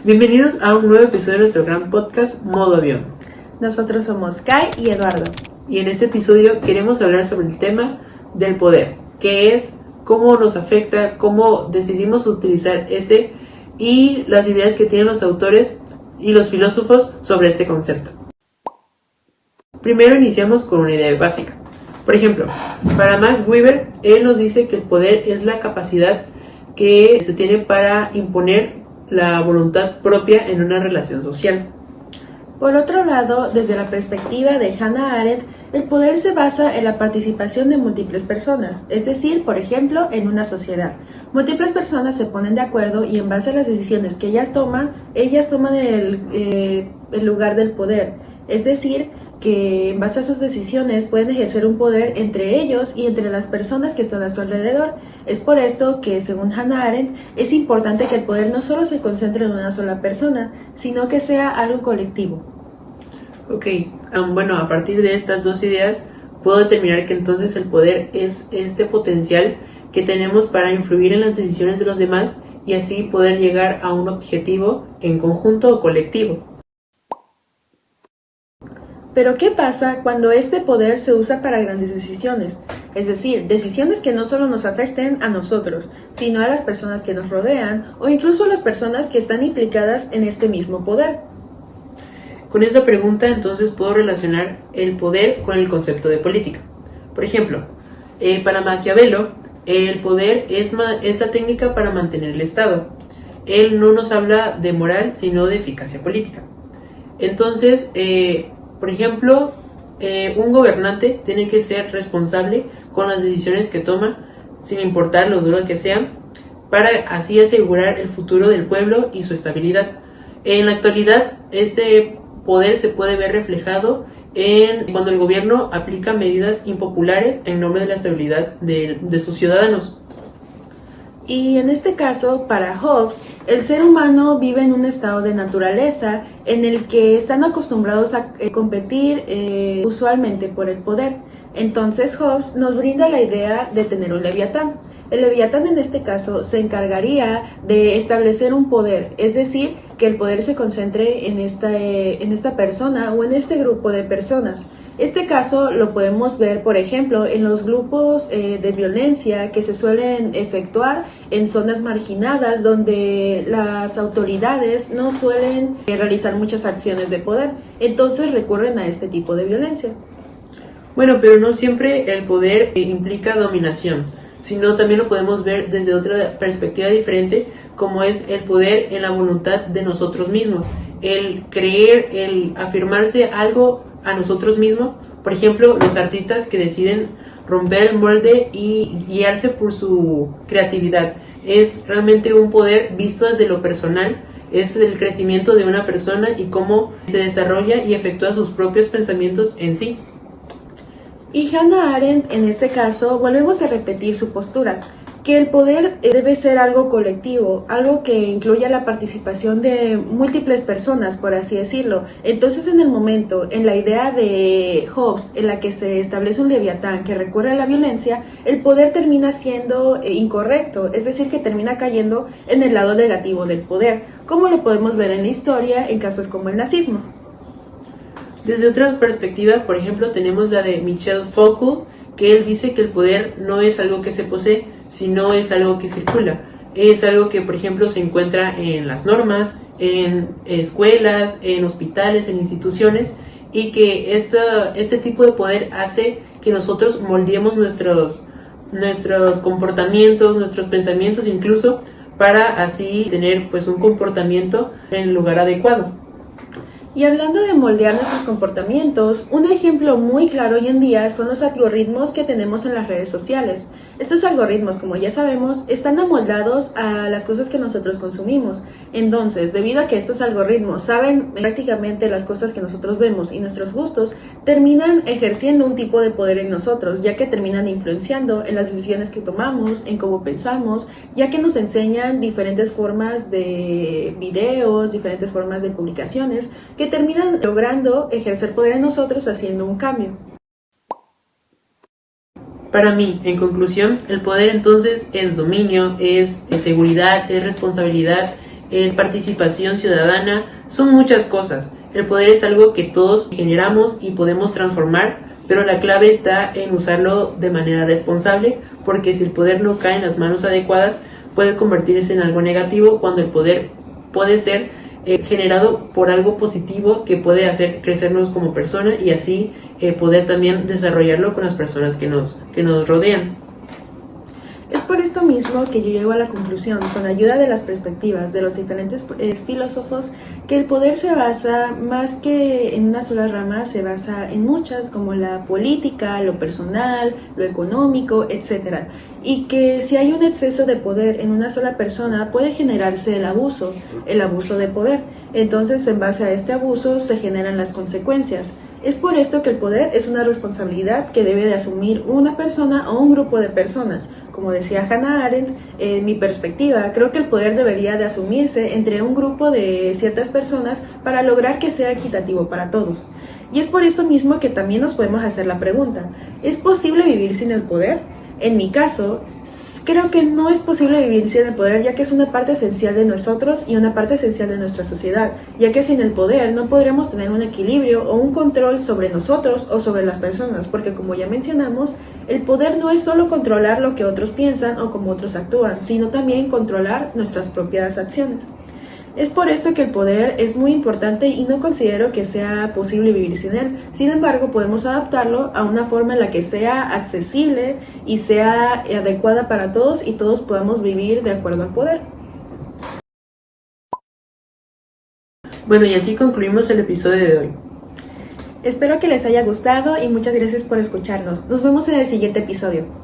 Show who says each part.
Speaker 1: Bienvenidos a un nuevo episodio de nuestro gran podcast Modo Avión.
Speaker 2: Nosotros somos Kai y Eduardo.
Speaker 1: Y en este episodio queremos hablar sobre el tema del poder, qué es, cómo nos afecta, cómo decidimos utilizar y las ideas que tienen los autores y los filósofos sobre este concepto. Primero iniciamos con una idea básica. Por ejemplo, para Max Weber, él nos dice que el poder es la capacidad que se tiene para imponer la voluntad propia en una relación social.
Speaker 2: Por otro lado, desde la perspectiva de Hannah Arendt, el poder se basa en la participación de múltiples personas, es decir, por ejemplo, en una sociedad. Múltiples personas se ponen de acuerdo y en base a las decisiones que ellas toman el lugar del poder, es decir, que en base a sus decisiones pueden ejercer un poder entre ellos y entre las personas que están a su alrededor. Es por esto que, según Hannah Arendt, es importante que el poder no solo se concentre en una sola persona, sino que sea algo colectivo.
Speaker 1: Ok, bueno, a partir de estas dos ideas puedo determinar que entonces el poder es este potencial que tenemos para influir en las decisiones de los demás y así poder llegar a un objetivo en conjunto o colectivo.
Speaker 2: Pero ¿qué pasa cuando este poder se usa para grandes decisiones? Es decir, decisiones que no solo nos afecten a nosotros, sino a las personas que nos rodean o incluso a las personas que están implicadas en este mismo poder.
Speaker 1: Con esta pregunta entonces puedo relacionar el poder con el concepto de política. Por ejemplo, para Maquiavelo, el poder es la técnica para mantener el Estado. Él no nos habla de moral, sino de eficacia política. Entonces, por ejemplo, un gobernante tiene que ser responsable con las decisiones que toma, sin importar lo duro que sean, para así asegurar el futuro del pueblo y su estabilidad. En la actualidad, este poder se puede ver reflejado en cuando el gobierno aplica medidas impopulares en nombre de la estabilidad de sus ciudadanos.
Speaker 2: Y en este caso, para Hobbes, el ser humano vive en un estado de naturaleza en el que están acostumbrados a competir usualmente por el poder. Entonces Hobbes nos brinda la idea de tener un leviatán. El leviatán en este caso se encargaría de establecer un poder, es decir, que el poder se concentre en esta persona o en este grupo de personas. Este caso lo podemos ver, por ejemplo, en los grupos de violencia que se suelen efectuar en zonas marginadas donde las autoridades no suelen realizar muchas acciones de poder. Entonces recurren a este tipo de violencia.
Speaker 1: Bueno, pero no siempre el poder implica dominación, sino también lo podemos ver desde otra perspectiva diferente, como es el poder en la voluntad de nosotros mismos, el creer, el afirmarse algo a nosotros mismos. Por ejemplo, los artistas que deciden romper el molde y guiarse por su creatividad. Es realmente un poder visto desde lo personal, es el crecimiento de una persona y cómo se desarrolla y efectúa sus propios pensamientos en sí.
Speaker 2: Y Hannah Arendt, en este caso, volvemos a repetir su postura, que el poder debe ser algo colectivo, algo que incluya la participación de múltiples personas, por así decirlo. Entonces, en el momento, en la idea de Hobbes, en la que se establece un leviatán que recurre a la violencia, el poder termina siendo incorrecto, es decir, que termina cayendo en el lado negativo del poder, como lo podemos ver en la historia en casos como el nazismo.
Speaker 1: Desde otra perspectiva, por ejemplo, tenemos la de Michel Foucault, que él dice que el poder no es algo que se posee, sino es algo que circula. Es algo que, por ejemplo, se encuentra en las normas, en escuelas, en hospitales, en instituciones, y que este tipo de poder hace que nosotros moldeemos nuestros comportamientos, nuestros pensamientos incluso, para así tener pues un comportamiento en el lugar adecuado.
Speaker 2: Y hablando de moldear nuestros comportamientos, un ejemplo muy claro hoy en día son los algoritmos que tenemos en las redes sociales. Estos algoritmos, como ya sabemos, están amoldados a las cosas que nosotros consumimos. Entonces, debido a que estos algoritmos saben prácticamente las cosas que nosotros vemos y nuestros gustos, terminan ejerciendo un tipo de poder en nosotros, ya que terminan influenciando en las decisiones que tomamos, en cómo pensamos, ya que nos enseñan diferentes formas de videos, diferentes formas de publicaciones, que terminan logrando ejercer poder en nosotros haciendo un cambio.
Speaker 1: Para mí, en conclusión, el poder entonces es dominio, es seguridad, es responsabilidad, es participación ciudadana, son muchas cosas. El poder es algo que todos generamos y podemos transformar, pero la clave está en usarlo de manera responsable, porque si el poder no cae en las manos adecuadas, puede convertirse en algo negativo, cuando el poder puede ser generado por algo positivo que puede hacer crecernos como persona y así poder también desarrollarlo con las personas que nos rodean.
Speaker 2: Es por esto mismo que yo llego a la conclusión, con ayuda de las perspectivas de los diferentes filósofos, que el poder se basa, más que en una sola rama, se basa en muchas, como la política, lo personal, lo económico, etc. Y que si hay un exceso de poder en una sola persona, puede generarse el abuso de poder. Entonces, en base a este abuso, se generan las consecuencias. Es por esto que el poder es una responsabilidad que debe de asumir una persona o un grupo de personas. Como decía Hannah Arendt, en mi perspectiva, creo que el poder debería de asumirse entre un grupo de ciertas personas para lograr que sea equitativo para todos. Y es por esto mismo que también nos podemos hacer la pregunta, ¿es posible vivir sin el poder? En mi caso, creo que no es posible vivir sin el poder, ya que es una parte esencial de nosotros y una parte esencial de nuestra sociedad, ya que sin el poder no podremos tener un equilibrio o un control sobre nosotros o sobre las personas, porque como ya mencionamos, el poder no es solo controlar lo que otros piensan o cómo otros actúan, sino también controlar nuestras propias acciones. Es por esto que el poder es muy importante y no considero que sea posible vivir sin él. Sin embargo, podemos adaptarlo a una forma en la que sea accesible y sea adecuada para todos y todos podamos vivir de acuerdo al poder.
Speaker 1: Bueno, y así concluimos el episodio de hoy.
Speaker 2: Espero que les haya gustado y muchas gracias por escucharnos. Nos vemos en el siguiente episodio.